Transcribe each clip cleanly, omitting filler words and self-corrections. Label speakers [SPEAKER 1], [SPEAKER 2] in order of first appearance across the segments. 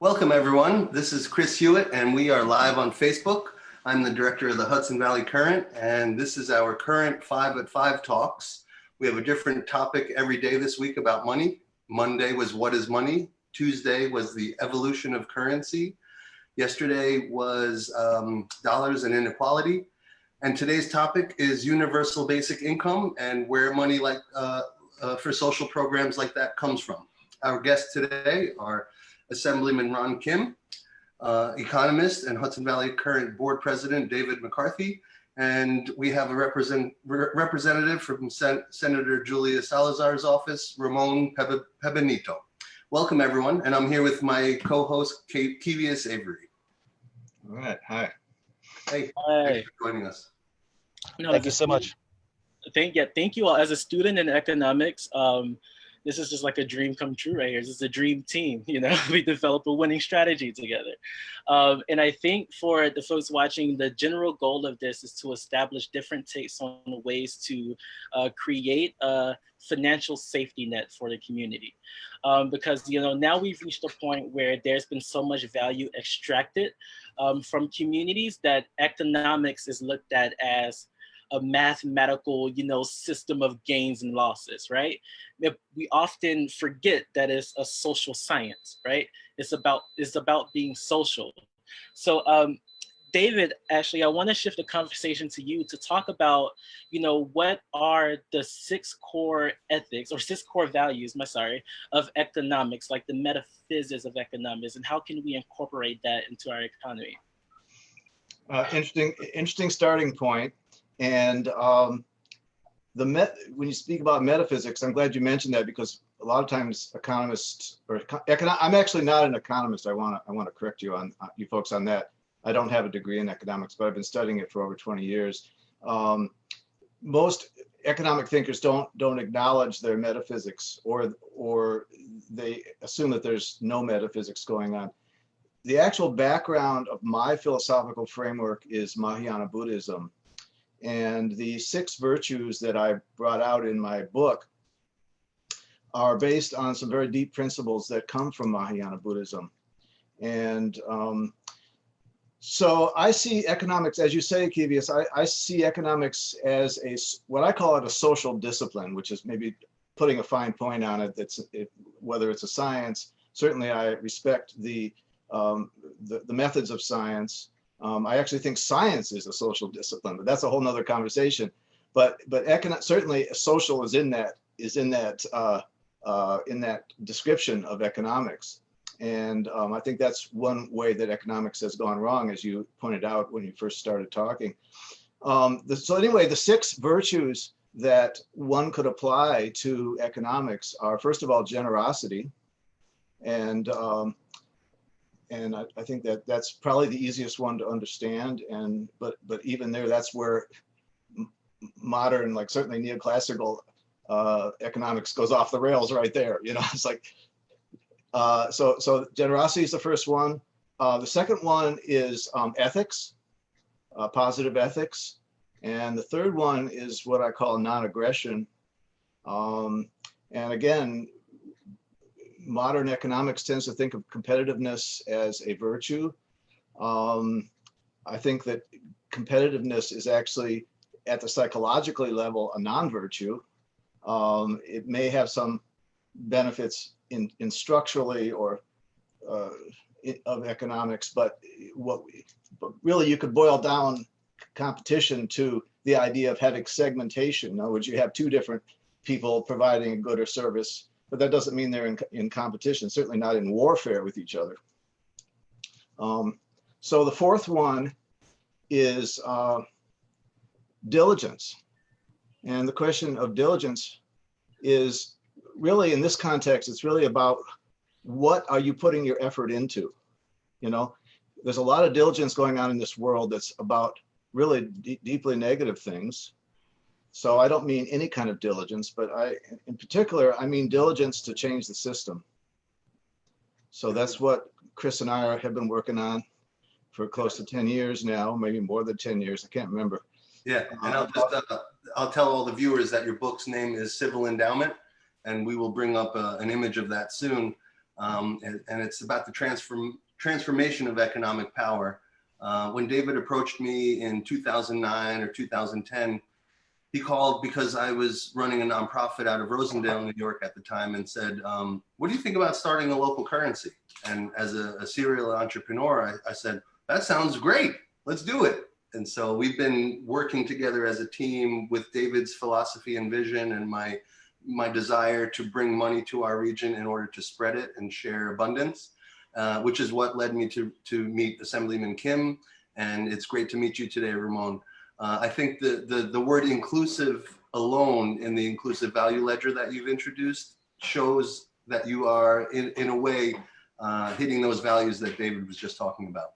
[SPEAKER 1] Welcome, everyone. This is Chris Hewitt, and we are live on Facebook. I'm the director of the Hudson Valley Current, and this is our current 5 at 5 talks. We have a different topic every day this week about money. Monday was what is money? Tuesday was the evolution of currency. Yesterday was dollars and inequality. And today's topic is universal basic income and where money for social programs like that comes from. Our guests today are Assemblyman Ron Kim, economist, and Hudson Valley Current board president David McCarthy. And we have a representative from Senator Julia Salazar's office, Ramon Pebenito. Welcome, everyone. And I'm here with my co-host, Keyvious Avery.
[SPEAKER 2] All right. Hi.
[SPEAKER 1] Hey.
[SPEAKER 3] Hi.
[SPEAKER 1] Thanks for joining us.
[SPEAKER 3] No,
[SPEAKER 4] Thank you so much.
[SPEAKER 3] Thank you all. As a student in economics, this is just like a dream come true right here. This is a dream team, you know, we develop a winning strategy together. And I think for the folks watching, the general goal of this is to establish different takes on ways to create a financial safety net for the community. Because, you know, now we've reached a point where there's been so much value extracted from communities that economics is looked at as a mathematical, you know, system of gains and losses, right? We often forget that it's a social science, right? It's about being social. So, David, actually, I want to shift the conversation to you to talk about, you know, what are the 6 core ethics or 6 core values, of economics, like the metaphysics of economics, and how can we incorporate that into our economy?
[SPEAKER 2] Interesting starting point. And when you speak about metaphysics, I'm glad you mentioned that, because a lot of times economists I'm actually not an economist. I want to correct you you folks on that. I don't have a degree in economics, but I've been studying it for over 20 years. Most economic thinkers don't acknowledge their metaphysics, or they assume that there's no metaphysics going on. The actual background of my philosophical framework is Mahayana Buddhism. And the 6 virtues that I brought out in my book are based on some very deep principles that come from Mahayana Buddhism. And so I see economics, as you say, Keyvious, I see economics as what I call it a social discipline, which is maybe putting a fine point on it. Whether it's a science, certainly I respect the methods of science. I actually think science is a social discipline, but that's a whole nother conversation. But certainly social is in that description of economics. And I think that's one way that economics has gone wrong, as you pointed out when you first started talking. So anyway, the 6 virtues that one could apply to economics are, first of all, generosity. And I think that's probably the easiest one to understand. But even there, that's where modern, like certainly neoclassical economics goes off the rails right there. You know, it's like, so generosity is the first one. The second one is ethics, positive ethics. And the third one is what I call non-aggression. And again, modern economics tends to think of competitiveness as a virtue. I think that competitiveness is actually, at the psychologically level, a non-virtue. It may have some benefits in structurally or of economics, but really you could boil down competition to the idea of having segmentation. In other words, you have 2 different people providing a good or service, but that doesn't mean they're in competition, certainly not in warfare with each other. So the fourth one is diligence. And the question of diligence is really, in this context, it's really about what are you putting your effort into? You know, there's a lot of diligence going on in this world that's about really deeply negative things. So I don't mean any kind of diligence, but in particular, I mean diligence to change the system. So that's what Chris and I have been working on for close to 10 years now, maybe more than 10 years. I can't remember.
[SPEAKER 1] Yeah, and I'll tell all the viewers that your book's name is Civil Endowment, and we will bring up an image of that soon. and it's about the transformation of economic power. When David approached me in 2009 or 2010, he called because I was running a nonprofit out of Rosendale, New York at the time, and said, what do you think about starting a local currency? And as a serial entrepreneur, I said, that sounds great. Let's do it. And so we've been working together as a team with David's philosophy and vision and my desire to bring money to our region in order to spread it and share abundance, which is what led me to meet Assemblyman Kim. And it's great to meet you today, Ramon. I think the word inclusive alone in the inclusive value ledger that you've introduced shows that you are in a way hitting those values that David was just talking about.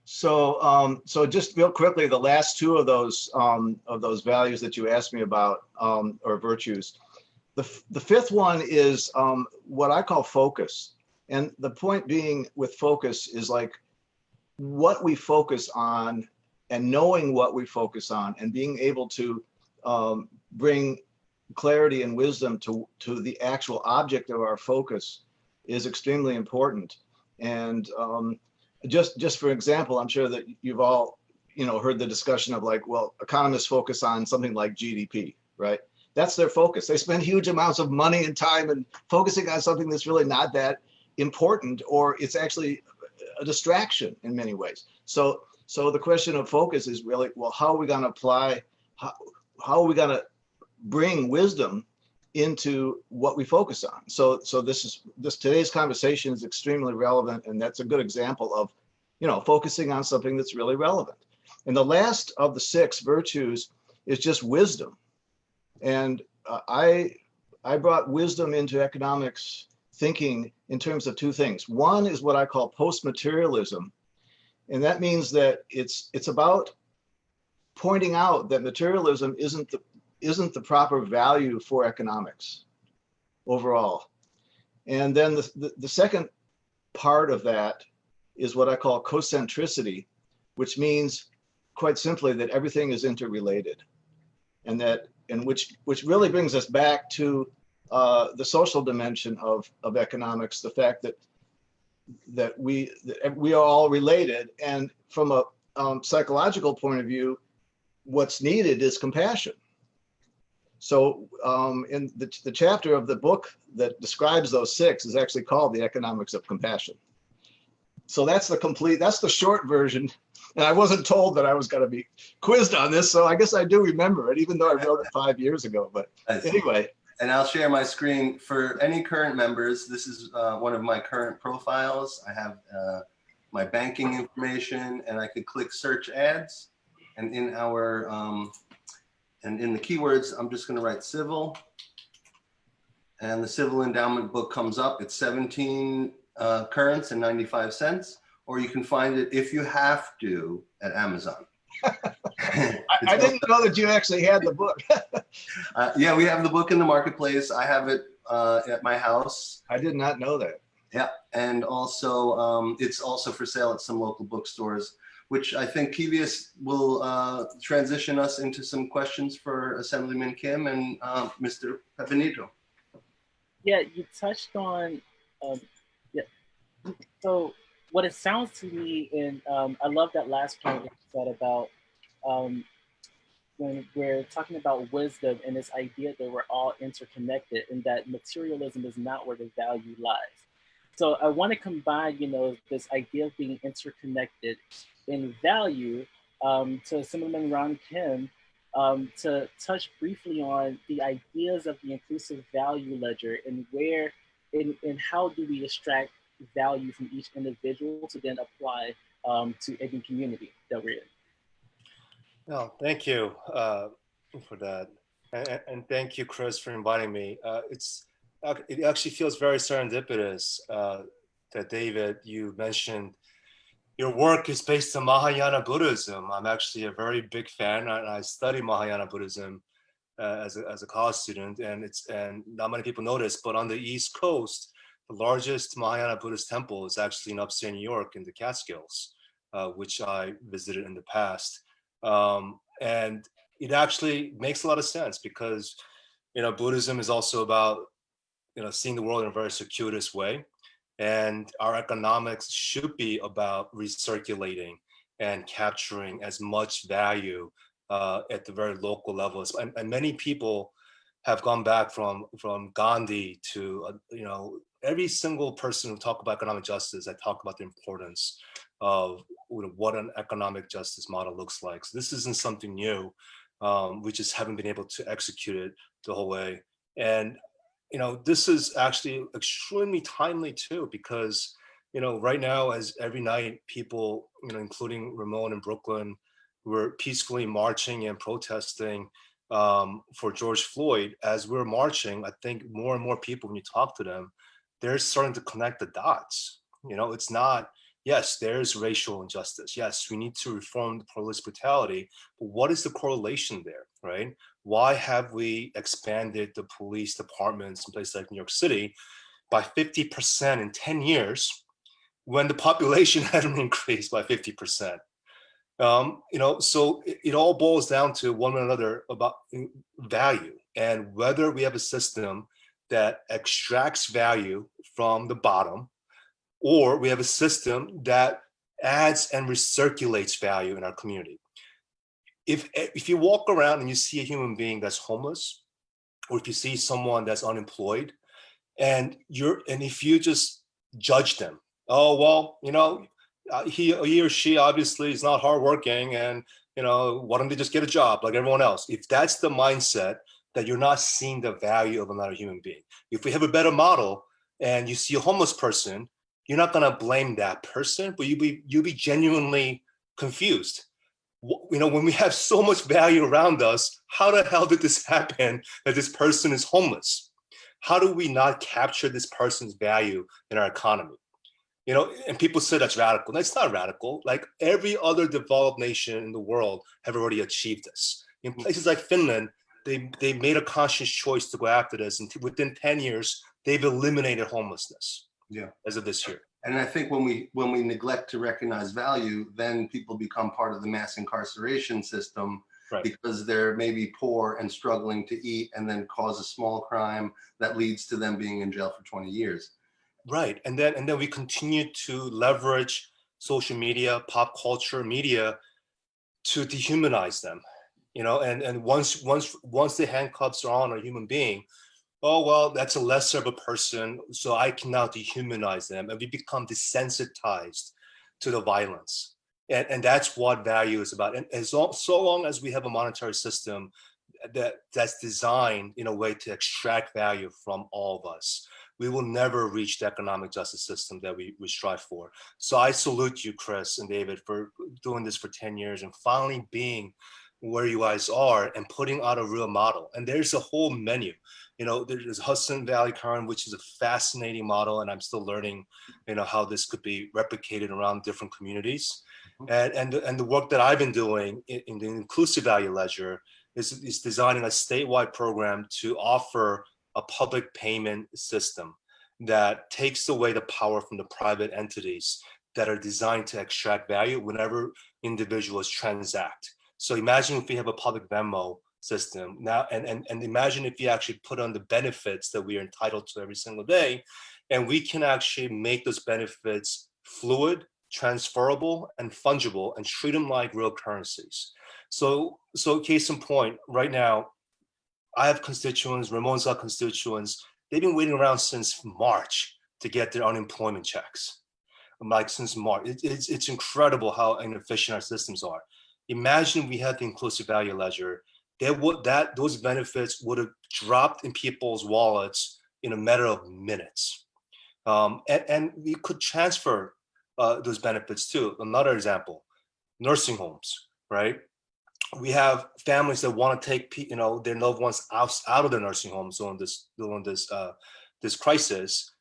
[SPEAKER 2] So, so just real quickly, the last two of those values that you asked me about, or virtues, the fifth one is what I call focus. And the point being with focus is like what we focus on and knowing what we focus on and being able to bring clarity and wisdom to the actual object of our focus is extremely important. And just for example, I'm sure that you've all, heard the discussion of like, well, economists focus on something like GDP, right? That's their focus. They spend huge amounts of money and time and focusing on something that's really not that important, or it's actually a distraction in many ways. So the question of focus is really, well, how are we going to apply, how are we going to bring wisdom into what we focus on? So today's conversation is extremely relevant, and that's a good example of, focusing on something that's really relevant. And the last of the six virtues is just wisdom. And I brought wisdom into economics thinking in terms of two things. One is what I call post-materialism. And that means that it's about pointing out that materialism isn't the proper value for economics overall. And then the second part of that is what I call cocentricity, which means quite simply that everything is interrelated, and which really brings us back to the social dimension of economics, the fact that we are all related. And from a psychological point of view, what's needed is compassion. So in the chapter of the book that describes those six is actually called The Economics of Compassion. So that's the short version. And I wasn't told that I was going to be quizzed on this, so I guess I do remember it, even though I wrote it 5 years ago. But anyway.
[SPEAKER 1] And I'll share my screen for any current members. This is one of my current profiles. I have my banking information, and I could click search ads. And in our and in the keywords, I'm just going to write civil, and the civil endowment book comes up. It's 17 currents and 95 cents, or you can find it if you have to at Amazon.
[SPEAKER 2] I didn't know that you actually had the book.
[SPEAKER 1] Yeah, we have the book in the marketplace. I have it at my house.
[SPEAKER 2] I did not know that.
[SPEAKER 1] Yeah, and also it's also for sale at some local bookstores, which I think Keyvious will transition us into some questions for Assemblyman Kim and Mr. Pepinito.
[SPEAKER 3] Yeah, you touched on, so what it sounds to me, and I love that last point that you said about when we're talking about wisdom and this idea that we're all interconnected and that materialism is not where the value lies. So I want to combine, this idea of being interconnected in value to Assemblyman Ron Kim to touch briefly on the ideas of the inclusive value ledger and where and how do we extract value from each individual to then apply to any community that we're in.
[SPEAKER 4] No, thank you for that. And thank you, Chris, for inviting me. It actually feels very serendipitous that, David, you mentioned your work is based on Mahayana Buddhism. I'm actually a very big fan, and I study Mahayana Buddhism as a college student, and not many people know this, but on the East Coast, the largest Mahayana Buddhist temple is actually in upstate New York in the Catskills, which I visited in the past. And it actually makes a lot of sense because, Buddhism is also about seeing the world in a very circuitous way. And our economics should be about recirculating and capturing as much value at the very local levels. And many people have gone back from Gandhi to, every single person who talk about economic justice, I talk about the importance of what an economic justice model looks like. So this isn't something new. We just haven't been able to execute it the whole way. And this is actually extremely timely too, because right now, as every night, people, including Ramon in Brooklyn, were peacefully marching and protesting for George Floyd. As we're marching, I think more and more people, when you talk to them, they're starting to connect the dots. It's not, yes, there's racial injustice. Yes, we need to reform the police brutality, but what is the correlation there, right? Why have we expanded the police departments in places like New York City by 50% in 10 years when the population hadn't increased by 50%? So it all boils down to one another about value, and whether we have a system that extracts value from the bottom, or we have a system that adds and recirculates value in our community. If you walk around and you see a human being that's homeless, or if you see someone that's unemployed, and if you just judge them, oh well, he or she obviously is not hardworking, and why don't they just get a job like everyone else? If that's the mindset, that you're not seeing the value of another human being. If we have a better model and you see a homeless person, you're not gonna blame that person, but you'll be genuinely confused. When we have so much value around us, how the hell did this happen that this person is homeless? How do we not capture this person's value in our economy? And people say that's radical. That's not radical. Like every other developed nation in the world have already achieved this. In places like Finland, they made a conscious choice to go after this, and within 10 years, they've eliminated homelessness.
[SPEAKER 1] Yeah.
[SPEAKER 4] As of this year.
[SPEAKER 1] And I think when we neglect to recognize value, then people become part of the mass incarceration system, right, because they're maybe poor and struggling to eat, and then cause a small crime that leads to them being in jail for 20 years.
[SPEAKER 4] Right. And then we continue to leverage social media, pop culture, media to dehumanize them. And once the handcuffs are on a human being, oh, well, that's a lesser of a person, so I can now dehumanize them, and we become desensitized to the violence. And that's what value is about. And so long as we have a monetary system that's designed in a way to extract value from all of us, we will never reach the economic justice system that we strive for. So I salute you, Chris and David, for doing this for 10 years and finally being where you guys are and putting out a real model. And there's a whole menu. There's Hudson Valley Current, which is a fascinating model, and I'm still learning, how this could be replicated around different communities. And the work that I've been doing in the inclusive value ledger is designing a statewide program to offer a public payment system that takes away the power from the private entities that are designed to extract value whenever individuals transact. So imagine if we have a public Venmo system now, and imagine if you actually put on the benefits that we are entitled to every single day, and we can actually make those benefits fluid, transferable, and fungible, and treat them like real currencies. So case in point, right now, I have constituents, Ramon's got constituents, they've been waiting around since March to get their unemployment checks. Like since March, it's incredible how inefficient our systems are. Imagine we had the inclusive value ledger, those benefits would have dropped in people's wallets in a matter of minutes. And we could transfer those benefits too. Another example, nursing homes, right? We have families that want to take their loved ones out of the nursing homes during this crisis,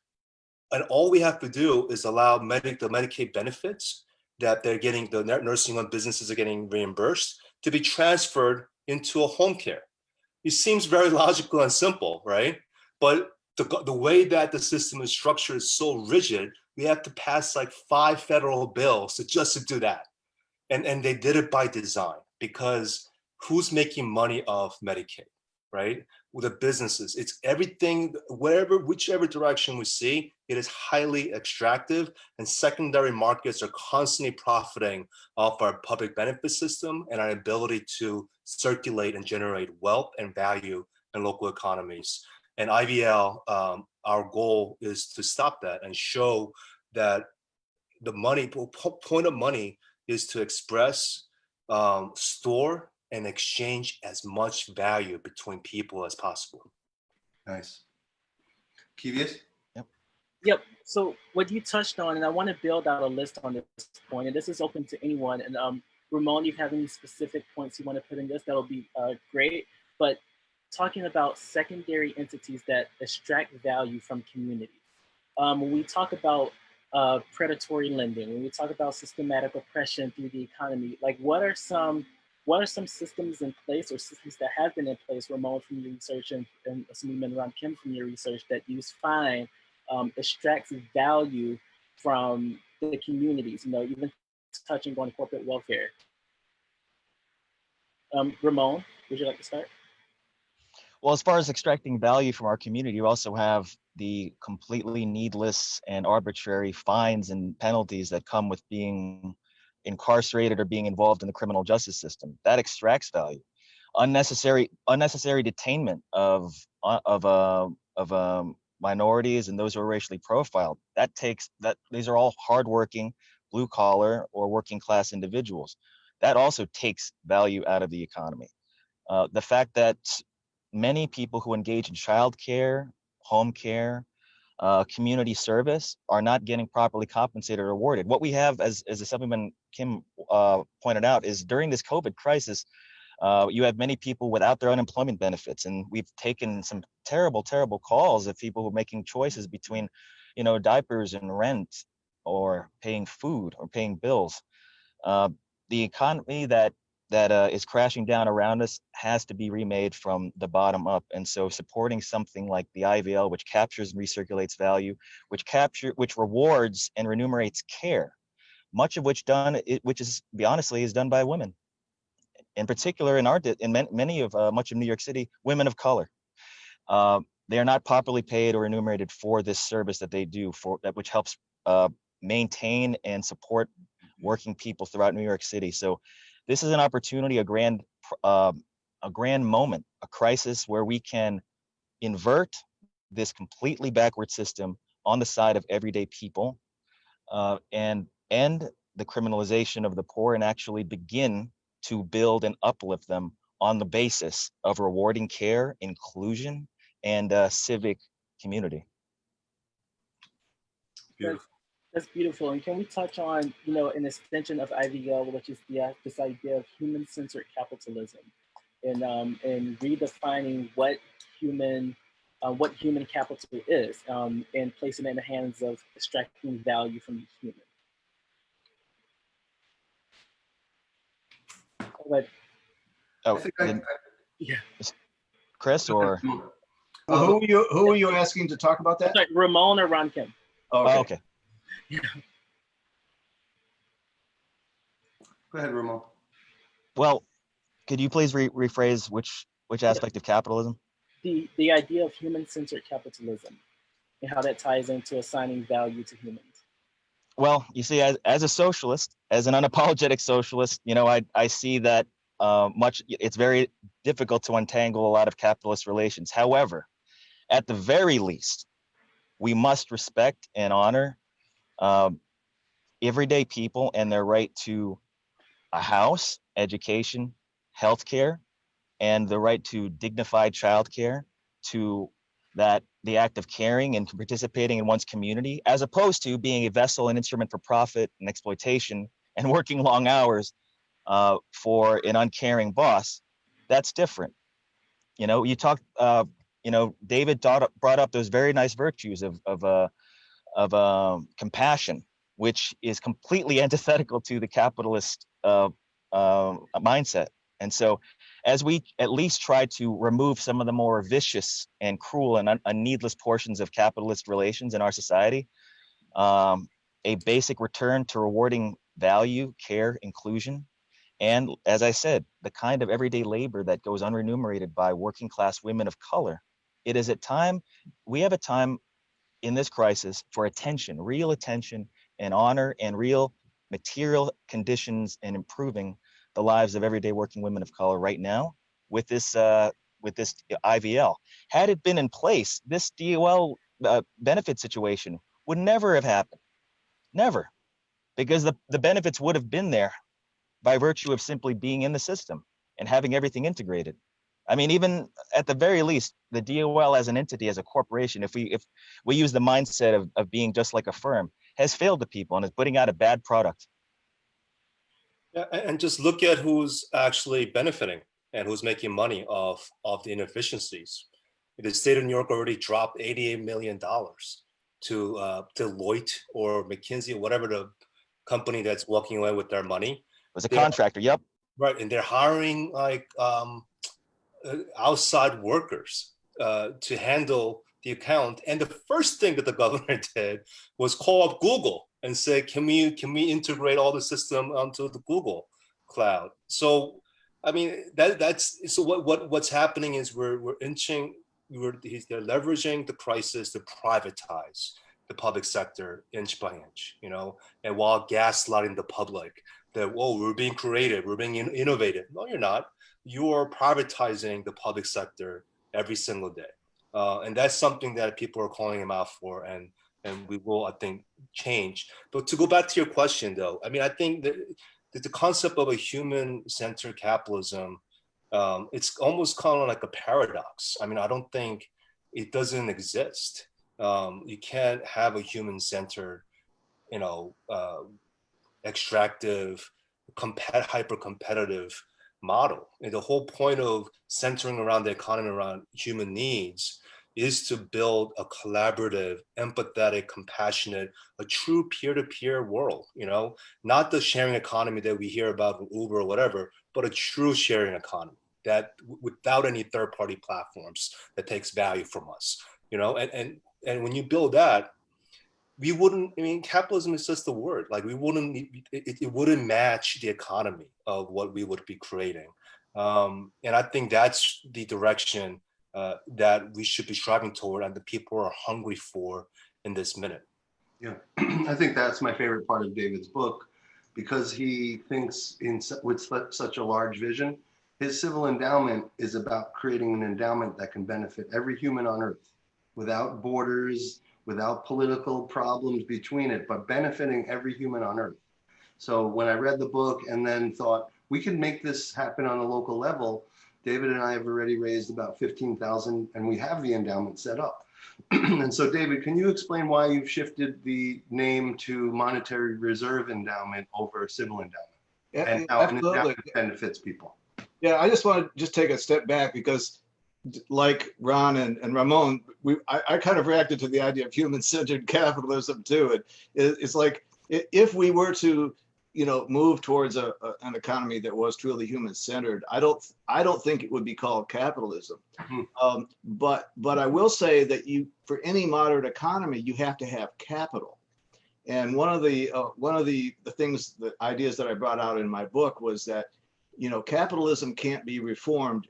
[SPEAKER 4] and all we have to do is allow the Medicaid benefits that they're getting, the nursing home businesses are getting reimbursed, to be transferred into a home care. It seems very logical and simple, right? But the way that the system is structured is so rigid, we have to pass like 5 federal bills to do that. And they did it by design, because who's making money off Medicaid, right? with the businesses. It's everything, whichever direction we see, it is highly extractive, and secondary markets are constantly profiting off our public benefit system and our ability to circulate and generate wealth and value in local economies. And IVL, our goal is to stop that and show that the point of money is to express, store, and exchange as much value between people as possible.
[SPEAKER 1] Nice. Keyvious?
[SPEAKER 3] Yep. So what you touched on, and I want to build out a list on this point, and this is open to anyone. And Ramon, if you have any specific points you want to put in this, that'll be great. But talking about secondary entities that extract value from communities. When we talk about predatory lending, when we talk about systematic oppression through the economy, like what are some systems in place or systems that have been in place, Ramon, from your research, and Assemblyman Ron Kim from your research, that you find extracts value from the communities, even touching on corporate welfare? Ramon, would you like to start?
[SPEAKER 5] Well, as far as extracting value from our community, you also have the completely needless and arbitrary fines and penalties that come with being incarcerated or being involved in the criminal justice system. That extracts value. Unnecessary detainment of minorities and those who are racially profiled. These are all hardworking, blue collar or working class individuals. That also takes value out of the economy. The fact that many people who engage in childcare, home care, community service are not getting properly compensated or rewarded. What we have, as Assemblyman Kim pointed out, is during this COVID crisis, you have many people without their unemployment benefits, and we've taken some terrible calls of people who are making choices between, diapers and rent, or paying food or paying bills. The economy that is crashing down around us has to be remade from the bottom up. And so supporting something like the IVL, which captures and recirculates value, which rewards and remunerates care, much of which is done by women. In particular, many of much of New York City, women of color. They are not properly paid or remunerated for this service that they do, which helps maintain and support working people throughout New York City. So this is an opportunity, a grand moment, a crisis where we can invert this completely backward system on the side of everyday people, and end the criminalization of the poor, and actually begin to build and uplift them on the basis of rewarding care, inclusion, and civic community.
[SPEAKER 1] Beautiful.
[SPEAKER 3] That's beautiful. And can we touch on, an extension of IVL, which is this idea of human-centered capitalism, and redefining what human capital is, and placing it in the hands of extracting value from each human. But,
[SPEAKER 5] yeah. Chris or
[SPEAKER 2] who are you asking to talk about that?
[SPEAKER 3] Sorry, Ramon or Ron Kim?
[SPEAKER 2] Oh, okay.
[SPEAKER 3] Yeah.
[SPEAKER 1] Go ahead, Ramon.
[SPEAKER 5] Well, could you please rephrase which aspect of capitalism?
[SPEAKER 3] The idea of human-centered capitalism and how that ties into assigning value to humans.
[SPEAKER 5] Well, you see, as a socialist, as an unapologetic socialist, I see that it's very difficult to untangle a lot of capitalist relations. However, at the very least, we must respect and honor everyday people and their right to a house, education, healthcare, and the right to dignified childcare, to the act of caring and participating in one's community, as opposed to being a vessel and instrument for profit and exploitation and working long hours for an uncaring boss. That's different. You talked, David brought up those very nice virtues of compassion, which is completely antithetical to the capitalist mindset. And so, as we at least try to remove some of the more vicious and cruel and needless portions of capitalist relations in our society, a basic return to rewarding value, care, inclusion, And as I said, the kind of everyday labor that goes unremunerated by working class women of color, it is at time, we have a time in this crisis for attention, real attention and honor and real material conditions and improving the lives of everyday working women of color right now with this IVL. Had it been in place, this DOL benefit situation would never have happened. Never. Because the benefits would have been there by virtue of simply being in the system and having everything integrated. I mean, even at the very least, the DOL as an entity, as a corporation, if we use the mindset of being just like a firm, has failed the people and is putting out a bad product.
[SPEAKER 4] Yeah, and just look at who's actually benefiting and who's making money off the inefficiencies. The state of New York already dropped $88 million to Deloitte or McKinsey or whatever the company that's walking away with their money.
[SPEAKER 5] It was a contractor, yep.
[SPEAKER 4] Right, and they're hiring like outside workers to handle the account. And the first thing that the governor did was call up Google and say, can we integrate all the system onto the Google cloud? So, I mean, that's so what's happening is they're leveraging the crisis to privatize the public sector inch by inch, you know, and while gaslighting the public that, whoa, we're being creative, we're being innovative. No, you're not. You're privatizing the public sector every single day. And that's something that people are calling him out for, and we will, I think, change. But to go back to your question, though, I mean, I think that the concept of a human-centered capitalism, it's almost kind of like a paradox. I mean, I don't think it doesn't exist. You can't have a human-centered, you know, extractive, hyper-competitive model. And the whole point of centering around the economy around human needs is to build a collaborative, empathetic, compassionate, a true peer-to-peer world, you know, not the sharing economy that we hear about with Uber or whatever, but a true sharing economy that without any third-party platforms that takes value from us, you know, and when you build that, we wouldn't, I mean, capitalism is just the word, like we wouldn't, it wouldn't match the economy of what we would be creating. And I think that's the direction that we should be striving toward and the people are hungry for in this minute.
[SPEAKER 1] Yeah, I think that's my favorite part of David's book, because he thinks with such a large vision. His civil endowment is about creating an endowment that can benefit every human on earth without borders, without political problems between it, but benefiting every human on earth. So when I read the book and then thought, we can make this happen on a local level, David and I have already raised about 15,000 and we have the endowment set up. And so David, can you explain why you've shifted the name to Monetary Reserve Endowment over Civil Endowment, and how an endowment benefits people?
[SPEAKER 2] Yeah, I just want to just take a step back because like Ron and Ramon, I kind of reacted to the idea of human-centered capitalism too. It's like if we were to, you know, move towards an economy that was truly human-centered, I don't think it would be called capitalism. Mm-hmm. But I will say that for any modern economy, you have to have capital. And one of the things, the ideas that I brought out in my book was that, you know, capitalism can't be reformed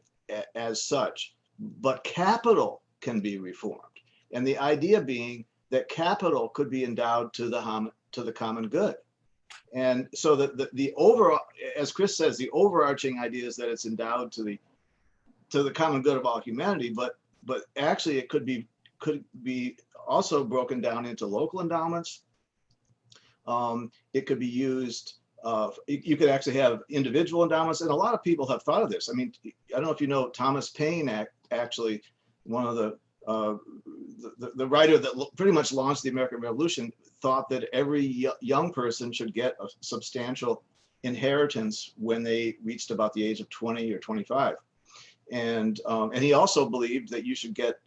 [SPEAKER 2] as such, but capital can be reformed. And the idea being that capital could be endowed to the common good. And so the overall, as Chris says, the overarching idea is that it's endowed to the common good of all humanity, but actually it could be also broken down into local endowments. It could be used, you could actually have individual endowments, and a lot of people have thought of this. I mean, I don't know if you know Thomas Paine, actually one of the writer that pretty much launched the American Revolution, thought that every young person should get a substantial inheritance when they reached about the age of 20 or 25. And he also believed that you should get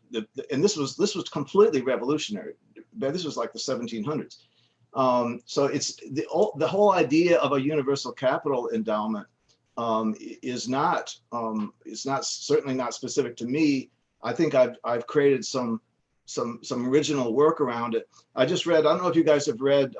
[SPEAKER 2] and this was completely revolutionary. This was like the 1700s. So it's the whole idea of a universal capital endowment is not certainly not specific to me. I think I've created some original work around it. I just read, I don't know if you guys have read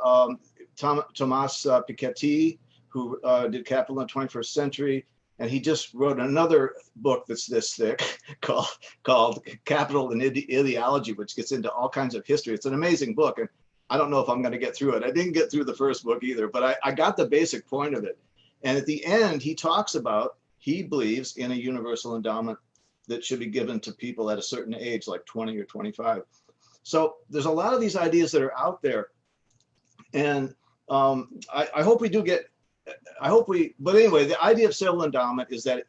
[SPEAKER 2] Thomas Piketty, who did Capital in the 21st Century. And he just wrote another book that's this thick called Capital and Ideology, which gets into all kinds of history. It's an amazing book. And I don't know if I'm going to get through it. I didn't get through the first book either, but I got the basic point of it. And at the end, he talks about, he believes in a universal endowment that should be given to people at a certain age, like 20 or 25. So there's a lot of these ideas that are out there. And I hope we do get, but anyway, the idea of civil endowment is that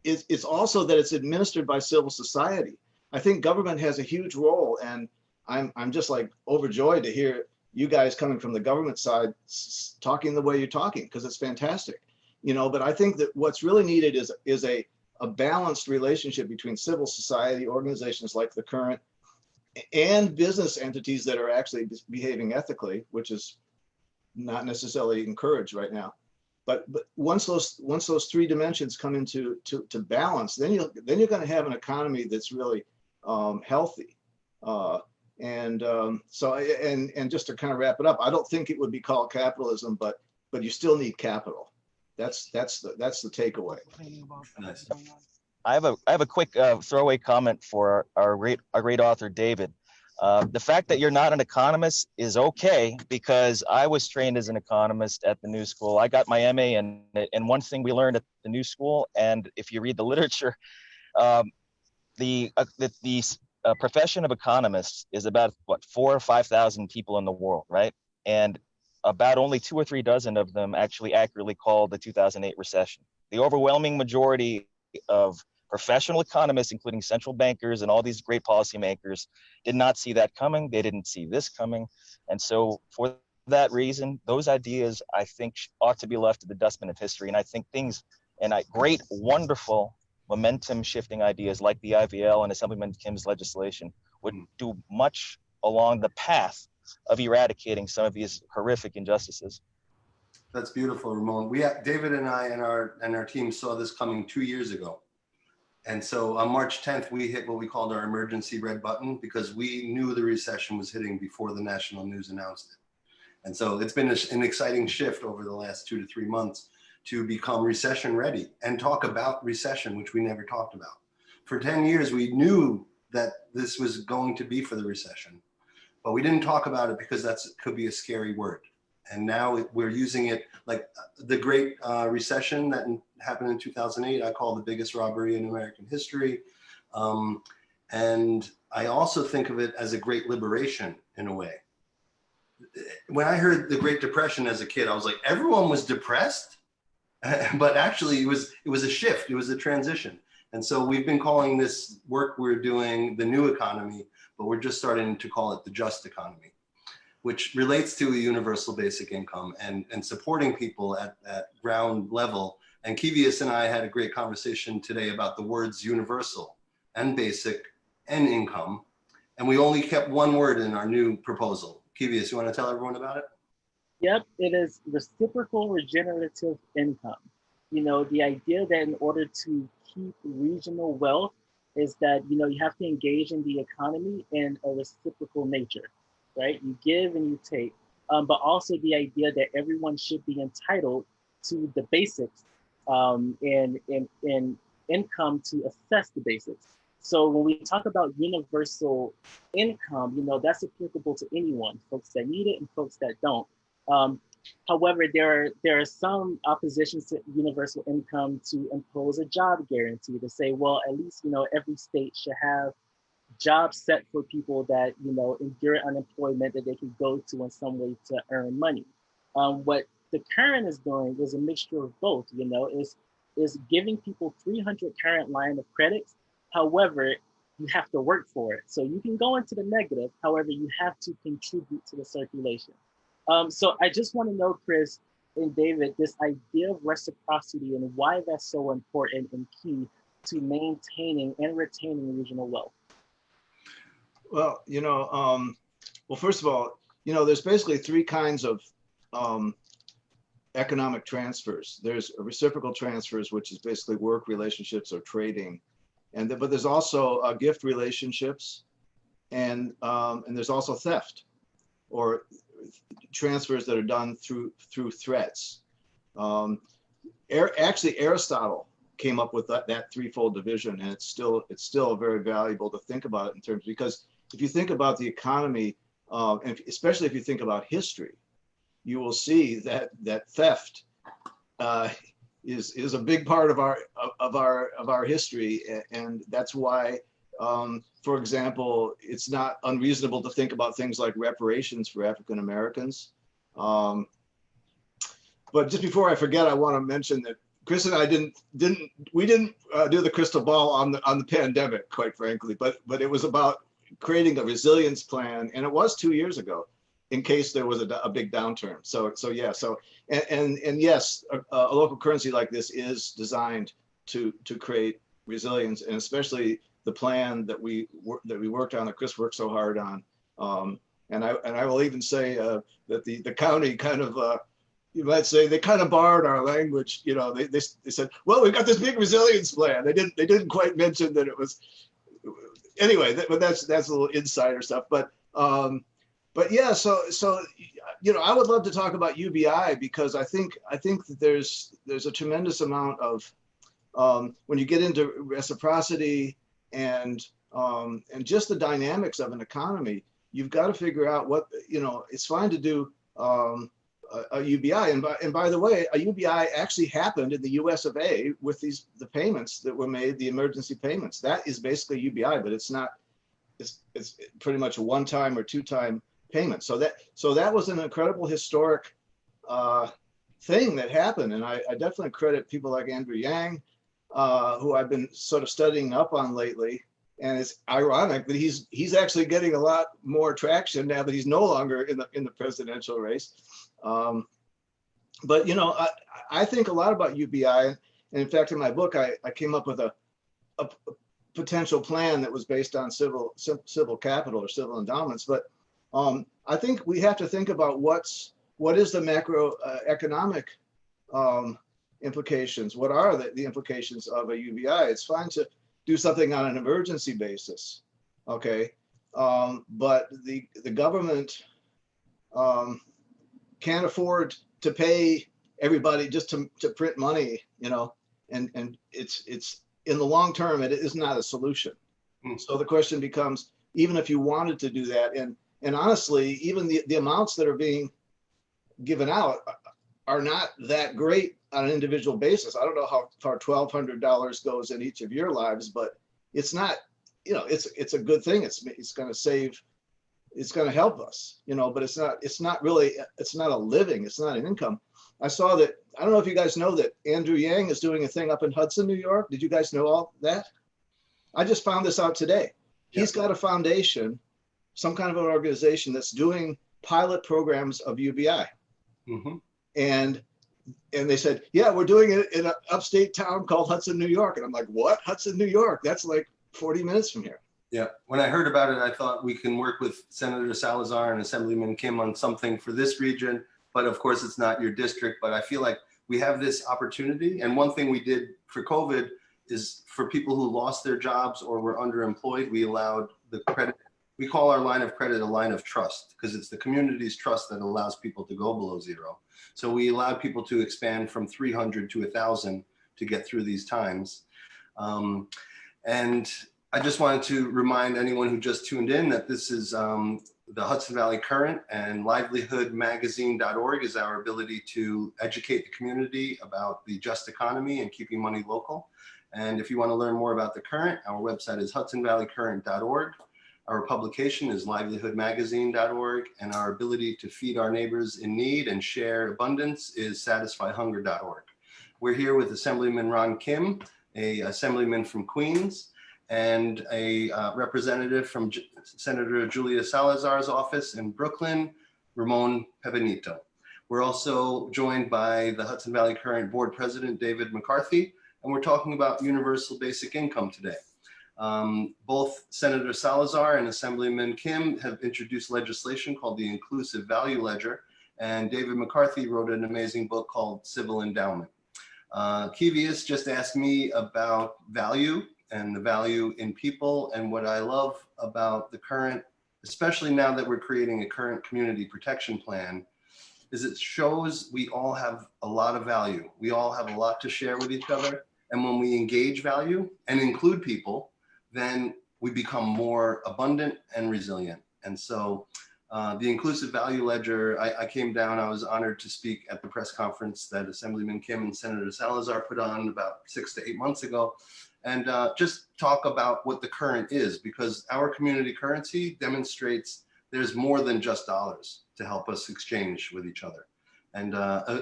[SPEAKER 2] it's also that it's administered by civil society. I think government has a huge role, and I'm just like overjoyed to hear you guys coming from the government side talking the way you're talking, because it's fantastic, you know. But I think that what's really needed is a balanced relationship between civil society organizations like the Current and business entities that are actually behaving ethically, which is not necessarily encouraged right now. But once those three dimensions come into balance, then you're going to have an economy that's really healthy. So just to kind of wrap it up, I don't think it would be called capitalism, but you still need capital. That's the takeaway.
[SPEAKER 1] Nice.
[SPEAKER 5] I have a quick throwaway comment for our great author David. The fact that you're not an economist is okay, because I was trained as an economist at the New School. I got my MA in it, and one thing we learned at the New School, and if you read the literature, the profession of economists is about 4,000 or 5,000 people in the world, right? And about only 2 or 3 dozen of them actually accurately called the 2008 recession. The overwhelming majority of professional economists, including central bankers and all these great policymakers, did not see that coming. They didn't see this coming. And so for that reason, those ideas, I think, ought to be left to the dustbin of history. And I think great, wonderful, momentum shifting ideas like the IVL and Assemblyman Kim's legislation would do much along the path of eradicating some of these horrific injustices.
[SPEAKER 1] That's beautiful, Ramon. David and I and our team saw this coming 2 years ago. And so on March 10th, we hit what we called our emergency red button, because we knew the recession was hitting before the national news announced it. And so it's been an exciting shift over the last 2 to 3 months to become recession ready and talk about recession, which we never talked about. For 10 years, we knew that this was going to be for the recession, but we didn't talk about it because that could be a scary word. And now we're using it, like the Great Recession that happened in 2008, I call the biggest robbery in American history. And I also think of it as a great liberation in a way. When I heard the Great Depression as a kid, I was like, everyone was depressed, but actually it was a shift, it was a transition. And so we've been calling this work we're doing the new economy, but we're just starting to call it the just economy, which relates to a universal basic income and supporting people at ground level. And Keyvious and I had a great conversation today about the words universal and basic and income. And we only kept one word in our new proposal. Keyvious, you want to tell everyone about it?
[SPEAKER 3] Yep, it is reciprocal regenerative income. You know, the idea that in order to keep regional wealth is that, you know, you have to engage in the economy in a reciprocal nature, right? You give and you take, but also the idea that everyone should be entitled to the basics and income to assess the basics. So when we talk about universal income, you know, that's applicable to anyone, folks that need it and folks that don't. However, there are some oppositions to universal income to impose a job guarantee, to say, well, at least, you know, every state should have jobs set for people that, you know, endure unemployment that they can go to in some way to earn money. What the Current is doing is a mixture of both, you know, is giving people 300 current line of credits. However, you have to work for it. So you can go into the negative, however, you have to contribute to the circulation. So I just want to know, Chris and David, this idea of reciprocity and why that's so important and key to maintaining and retaining regional wealth.
[SPEAKER 2] Well, you know, well, first of all, you know, there's basically 3 kinds of economic transfers. There's reciprocal transfers, which is basically work relationships or trading, but there's also gift relationships, and there's also theft or transfers that are done through threats. Actually, Aristotle came up with that threefold division, and it's still very valuable to think about it in terms, because if you think about the economy, and especially if you think about history, you will see that theft is a big part of our history, and that's why, for example, it's not unreasonable to think about things like reparations for African Americans. But just before I forget, I want to mention that Chris and I didn't do the crystal ball on the pandemic, quite frankly, but it was about creating a resilience plan, and it was 2 years ago, in case there was a big downturn. So yes, a local currency like this is designed to create resilience, and especially the plan that we worked on, that Chris worked so hard on. And I will even say that the county kind of, you might say, they kind of borrowed our language. You know, they said, well, we've got this big resilience plan. They didn't quite mention that it was, anyway, but that's a little insider stuff. But yeah, so you know, I would love to talk about UBI, because I think that there's a tremendous amount of, when you get into reciprocity and just the dynamics of an economy, you've got to figure out what, you know, it's fine to do a UBI, and by the way, a UBI actually happened in the US of A with the payments that were made, the emergency payments. That is basically UBI, but it's not. It's pretty much a one-time or two-time payment. So that was an incredible historic thing that happened, and I definitely credit people like Andrew Yang, who I've been sort of studying up on lately. And it's ironic that he's actually getting a lot more traction now that he's no longer in the presidential race. But you know, I think a lot about UBI, and in fact, in my book, I came up with a potential plan that was based on civil capital or civil endowments. But I think we have to think about what is the macroeconomic implications. What are the implications of a UBI? It's fine to do something on an emergency basis, okay? But the government can't afford to pay everybody just to print money, you know, and it's in the long term, it is not a solution. So the question becomes, even if you wanted to do that, and honestly, even the amounts that are being given out are not that great on an individual basis. I don't know how far $1,200 goes in each of your lives, but it's not, you know, it's a good thing. It's going to save, it's going to help us, you know, but it's not really, it's not a living, it's not an income. I saw that, I don't know if you guys know that Andrew Yang is doing a thing up in Hudson, New York. Did you guys know all that? I just found this out today. Yeah. He's got a foundation, some kind of an organization that's doing pilot programs of UBI. Mm-hmm. And they said, yeah, we're doing it in an upstate town called Hudson, New York. And I'm like, what? Hudson, New York? That's like 40 minutes from here.
[SPEAKER 1] Yeah. When I heard about it, I thought we can work with Senator Salazar and Assemblyman Kim on something for this region. But of course, it's not your district. But I feel like we have this opportunity. And one thing we did for COVID is for people who lost their jobs or were underemployed, we allowed the credit. We call our line of credit a line of trust, because it's the community's trust that allows people to go below zero. So we allowed people to expand from 300 to 1,000 to get through these times. And I just wanted to remind anyone who just tuned in that this is the Hudson Valley Current, and livelihoodmagazine.org is our ability to educate the community about the just economy and keeping money local. And if you want to learn more about the Current, our website is hudsonvalleycurrent.org. Our publication is livelihoodmagazine.org, and our ability to feed our neighbors in need and share abundance is satisfyhunger.org. We're here with Assemblyman Ron Kim, a assemblyman from Queens, and a representative from Senator Julia Salazar's office in Brooklyn, Ramon. We're also joined by the Hudson Valley Current Board President, David McCarthy, and we're talking about universal basic income today. Both Senator Salazar and Assemblyman Kim have introduced legislation called the Inclusive Value Ledger, and David McCarthy wrote an amazing book called Civil Endowment. Keyvious just asked me about value and the value in people, and what I love about the Current, especially now that we're creating a current community protection plan, is it shows we all have a lot of value. We all have a lot to share with each other. And when we engage value and include people, then we become more abundant and resilient. And so the inclusive value ledger, I came down, I was honored to speak at the press conference that Assemblyman Kim and Senator Salazar put on about 6 to 8 months ago, and just talk about what the current is, because our community currency demonstrates there's more than just dollars to help us exchange with each other. And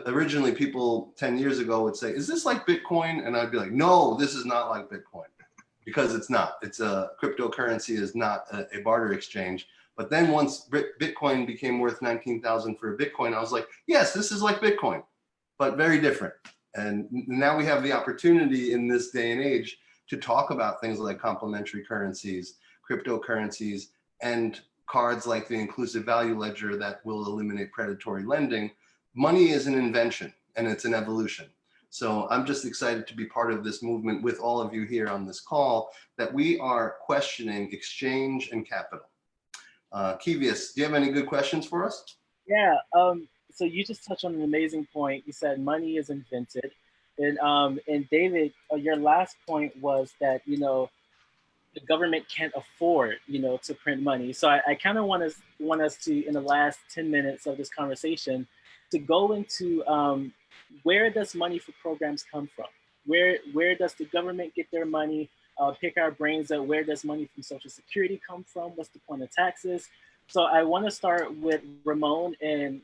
[SPEAKER 1] originally people 10 years ago would say, is this like Bitcoin? And I'd be like, no, this is not like Bitcoin, because it's not. It's a cryptocurrency, is not a barter exchange. But then once Bitcoin became worth 19,000 for a Bitcoin, I was like, yes, this is like Bitcoin, but very different. And now we have the opportunity in this day and age to talk about things like complementary currencies, cryptocurrencies, and cards like the inclusive value ledger that will eliminate predatory lending. Money is an invention and it's an evolution. So I'm just excited to be part of this movement with all of you here on this call, that we are questioning exchange and capital. Keyvious, do you have any good questions for us?
[SPEAKER 3] Yeah, so you just touched on an amazing point. You said money is invented. And David, your last point was that, the government can't afford, to print money. So I kind of want us to, in the last 10 minutes of this conversation, to go into where does money for programs come from? Where does the government get their money? Pick our brains at where does money from Social Security come from? What's the point of taxes? So I want to start with Ramon and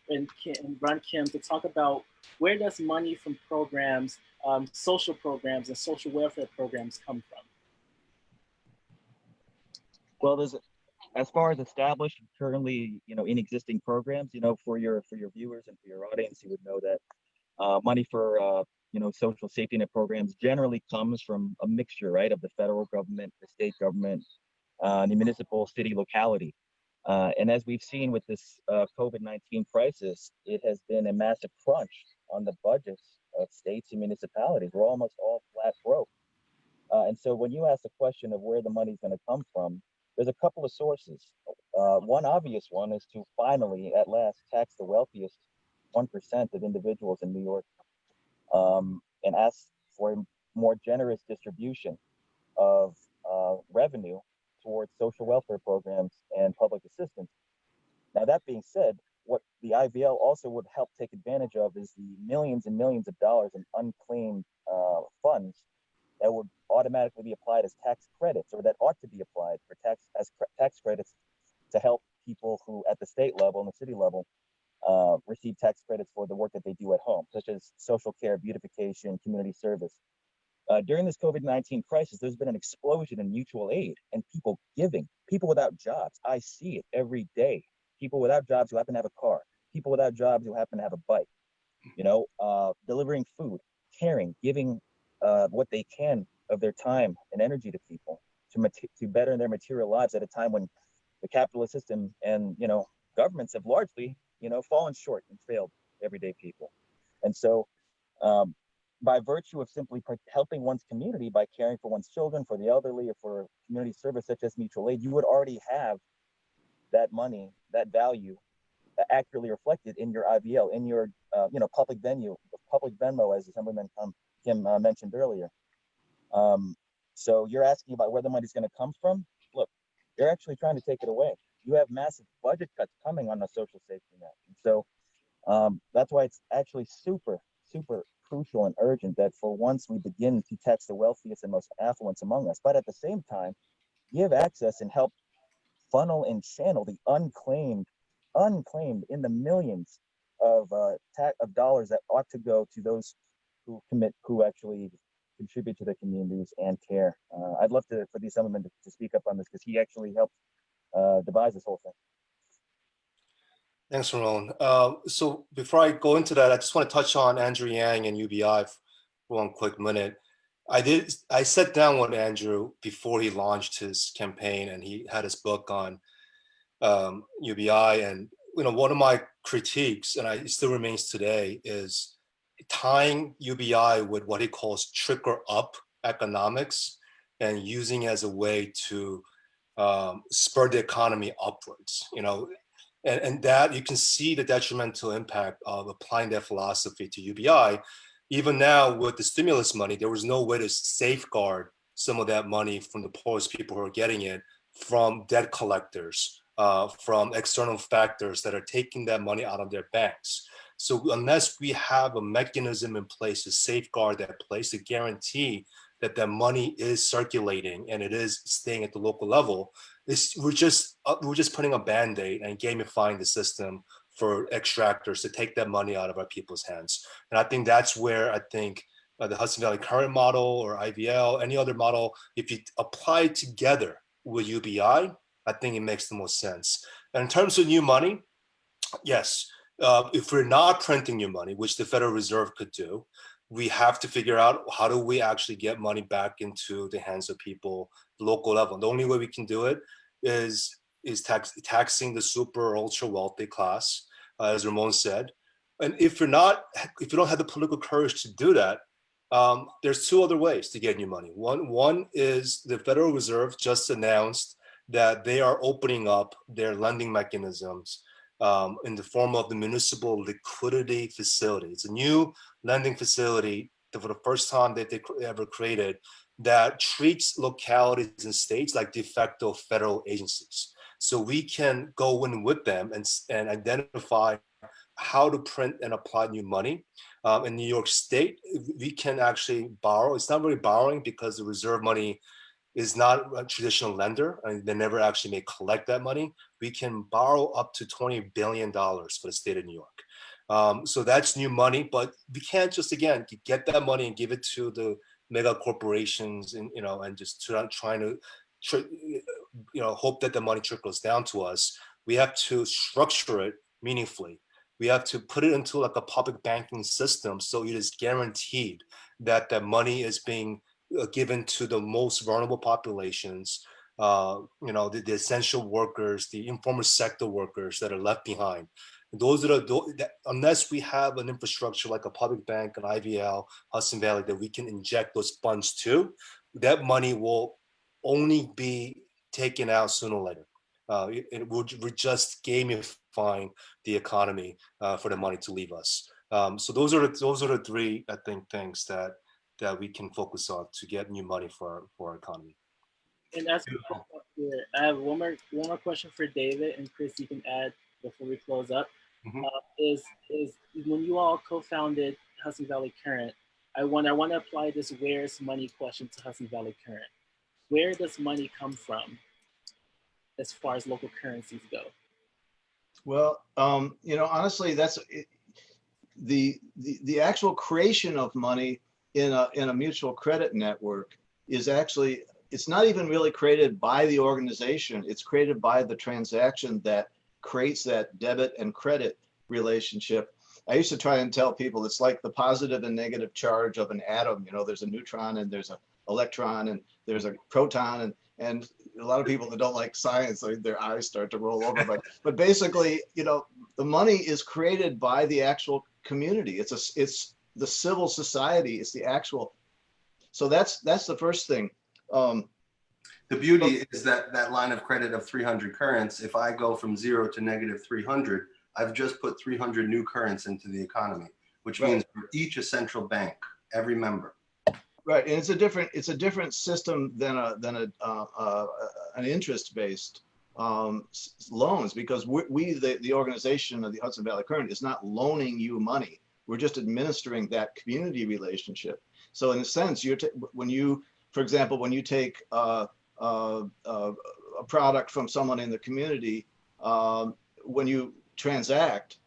[SPEAKER 3] Ron Kim to talk about where does money from programs, social programs and social welfare programs come from?
[SPEAKER 5] Well, as far as established, currently, in existing programs, for your viewers and for your audience, you would know that money for social safety net programs generally comes from a mixture, right, of the federal government, the state government, the municipal, city, locality. And as we've seen with this COVID-19 crisis, it has been a massive crunch on the budgets of states and municipalities. We're almost all flat broke. And so when you ask the question of where the money's going to come from, there's a couple of sources. One obvious one is to finally, at last, tax the wealthiest 1% of individuals in New York, and ask for a more generous distribution of revenue towards social welfare programs and public assistance. Now, that being said, what the IVL also would help take advantage of is the millions and millions of dollars in unclaimed funds that would automatically be applied as tax credits, or that ought to be applied for tax credits to help people who at the state level and the city level receive tax credits for the work that they do at home, such as social care, beautification, community service. During this COVID-19 crisis, there's been an explosion in mutual aid and people giving, people without jobs. I see it every day. People without jobs who happen to have a car, people without jobs who happen to have a bike, delivering food, caring, giving what they can of their time and energy to people to better their material lives at a time when the capitalist system and, governments have largely, fallen short and failed everyday people. And so, by virtue of simply helping one's community by caring for one's children, for the elderly, or for community service such as mutual aid, you would already have that money, that value, accurately reflected in your IVL, in your public Venmo, as Assemblyman Kim mentioned earlier. So you're asking about where the money's going to come from. Look, they're actually trying to take it away. You have massive budget cuts coming on the social safety net, and so that's why it's actually super crucial and urgent that for once we begin to tax the wealthiest and most affluent among us, but at the same time give access and help funnel and channel the unclaimed in the millions of dollars that ought to go to those who actually contribute to their communities and care. I'd love for the Assemblyman to speak up on this, because he actually helped devise this whole thing.
[SPEAKER 4] Thanks, Ramon. So before I go into that, I just want to touch on Andrew Yang and UBI for one quick minute. I sat down with Andrew before he launched his campaign, and he had his book on UBI. And one of my critiques, and it still remains today, is tying UBI with what he calls trickle up economics and using it as a way to spur the economy upwards. And that you can see the detrimental impact of applying that philosophy to UBI. Even now with the stimulus money, there was no way to safeguard some of that money from the poorest people who are getting it from debt collectors, from external factors that are taking that money out of their banks. So unless we have a mechanism in place to safeguard that place, to guarantee that that money is circulating and it is staying at the local level, we're just putting a band-aid and gamifying the system for extractors to take that money out of our people's hands. And I think that's where I think the Hudson Valley Current model or IVL, any other model, if you apply it together with UBI, I think it makes the most sense. And in terms of new money, yes, if we're not printing new money, which the Federal Reserve could do, we have to figure out how do we actually get money back into the hands of people, local level. The only way we can do it is taxing the super or ultra wealthy class, as Ramon said. And if you don't have the political courage to do that, there's two other ways to get new money. One is the Federal Reserve just announced that they are opening up their lending mechanisms in the form of the municipal liquidity facility. It's a new lending facility that for the first time that they ever created that treats localities and states like de facto federal agencies. So we can go in with them and identify how to print and apply new money. In New York State, we can actually borrow. It's not really borrowing because the reserve money is not a traditional lender and they never actually may collect that money. We can borrow up to $20 billion for the state of New York. So that's new money, but we can't just, again, get that money and give it to the mega corporations and, and just trying to, hope that the money trickles down to us. We have to structure it meaningfully. We have to put it into like a public banking system so it is guaranteed that the money is being given to the most vulnerable populations, the essential workers, the informal sector workers that are left behind. Those are unless we have an infrastructure like a public bank, an IVL, Hudson Valley, that we can inject those funds to, that money will only be taken out sooner or later. We're just gamifying the economy for the money to leave us. So those are the three, I think, things that we can focus on to get new money for our economy.
[SPEAKER 3] And that's here. I have one more question for David, and Chris, you can add before we close up.
[SPEAKER 1] Mm-hmm.
[SPEAKER 3] Is when you all co-founded Hudson Valley Current, I want to apply this "where's money" question to Hudson Valley Current. Where does money come from, as far as local currencies go?
[SPEAKER 2] Well, honestly, that's the actual creation of money in a mutual credit network is actually, it's not even really created by the organization. It's created by the transaction that creates that debit and credit relationship. I used to try and tell people it's like the positive and negative charge of an atom. There's a neutron and there's an electron and there's a proton, and a lot of people that don't like science, their eyes start to roll over. But basically, the money is created by the actual community. It's the civil society. It's the actual. So that's the first thing.
[SPEAKER 1] The beauty is that line of credit of 300 currents, if I go from 0 to negative 300, I've just put 300 new currents into the economy, which means for each a central bank, every member.
[SPEAKER 2] Right, and it's a different system than an interest-based loans, because the organization of the Hudson Valley Current is not loaning you money. We're just administering that community relationship. So in a sense, for example, when you take a product from someone in the community, when you transact,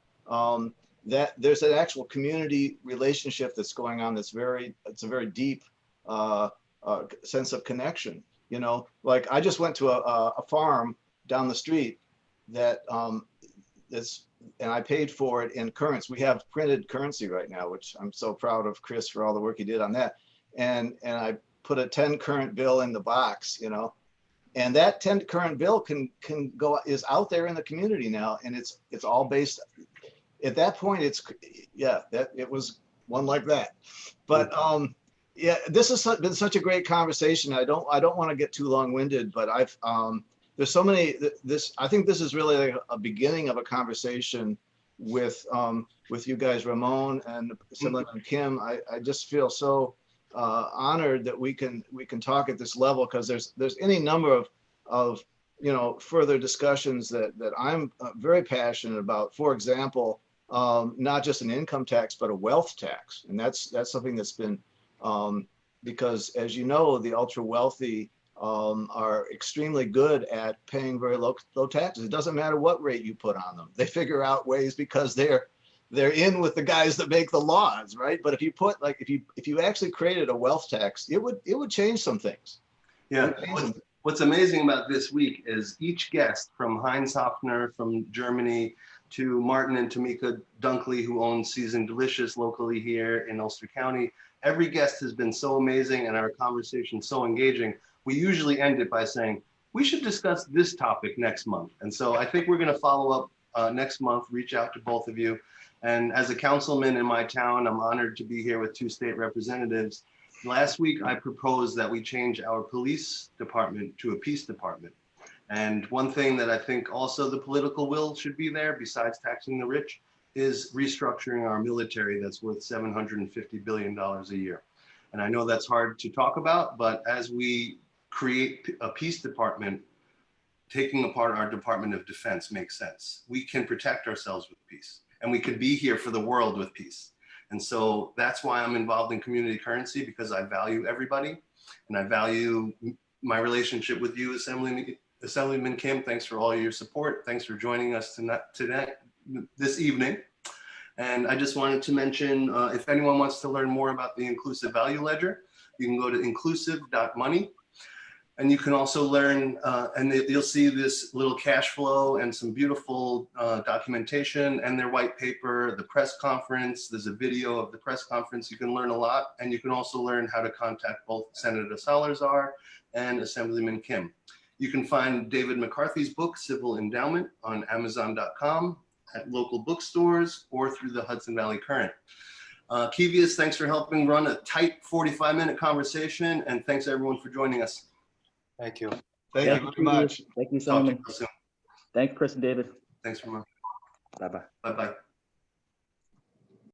[SPEAKER 2] that there's an actual community relationship that's going on. It's a very deep sense of connection. Like I just went to a farm down the street that and I paid for it in currents. We have printed currency right now, which I'm so proud of Chris for all the work he did on that. And I put a 10 current bill in the box, and that 10 current bill is out there in the community now, and it's all based. At that point, it was one like that. But this has been such a great conversation. I don't want to get too long-winded, but there's so many, I think this is really like a beginning of a conversation with you guys, Ramon and Assemblyman Kim. I just feel so honored that we can talk at this level, because there's any number of further discussions that I'm very passionate about. For example, not just an income tax, but a wealth tax. And that's something that's been, because as you know, the ultra wealthy are extremely good at paying very low taxes. It doesn't matter what rate you put on them. They figure out ways because they're in with the guys that make the laws, right? But if you put if you actually created a wealth tax, it would change some things.
[SPEAKER 1] Yeah. What's amazing about this week is each guest, from Heinz Hoffner from Germany to Martin and Tamika Dunkley, who own Seasoned Delicious locally here in Ulster County, every guest has been so amazing and our conversation so engaging. We usually end it by saying, we should discuss this topic next month. And so I think we're going to follow up next month, reach out to both of you. And as a councilman in my town, I'm honored to be here with 2 state representatives. Last week, I proposed that we change our police department to a peace department. And one thing that I think also the political will should be there, besides taxing the rich, is restructuring our military that's worth $750 billion a year. And I know that's hard to talk about, but as we create a peace department, taking apart our Department of Defense makes sense. We can protect ourselves with peace, and we could be here for the world with peace. And so that's why I'm involved in community currency, because I value everybody, and I value my relationship with you, Assemblyman Kim. Thanks for all your support. Thanks for joining us this evening. And I just wanted to mention, if anyone wants to learn more about the Inclusive Value Ledger, you can go to inclusive.money. And you can also learn, and you'll see this little cash flow and some beautiful documentation and their white paper, the press conference. There's a video of the press conference. You can learn a lot. And you can also learn how to contact both Senator Salazar and Assemblyman Kim. You can find David McCarthy's book, Civil Endowment, on Amazon.com, at local bookstores, or through the Hudson Valley Current. Keyvious, thanks for helping run a tight 45-minute conversation. And thanks everyone for joining us.
[SPEAKER 4] Thank you.
[SPEAKER 2] Thank you very much.
[SPEAKER 6] Thank you so much.
[SPEAKER 1] Talk to you soon.
[SPEAKER 6] Thanks, Chris and David.
[SPEAKER 1] Thanks very much.
[SPEAKER 6] Bye-bye.
[SPEAKER 1] Bye-bye.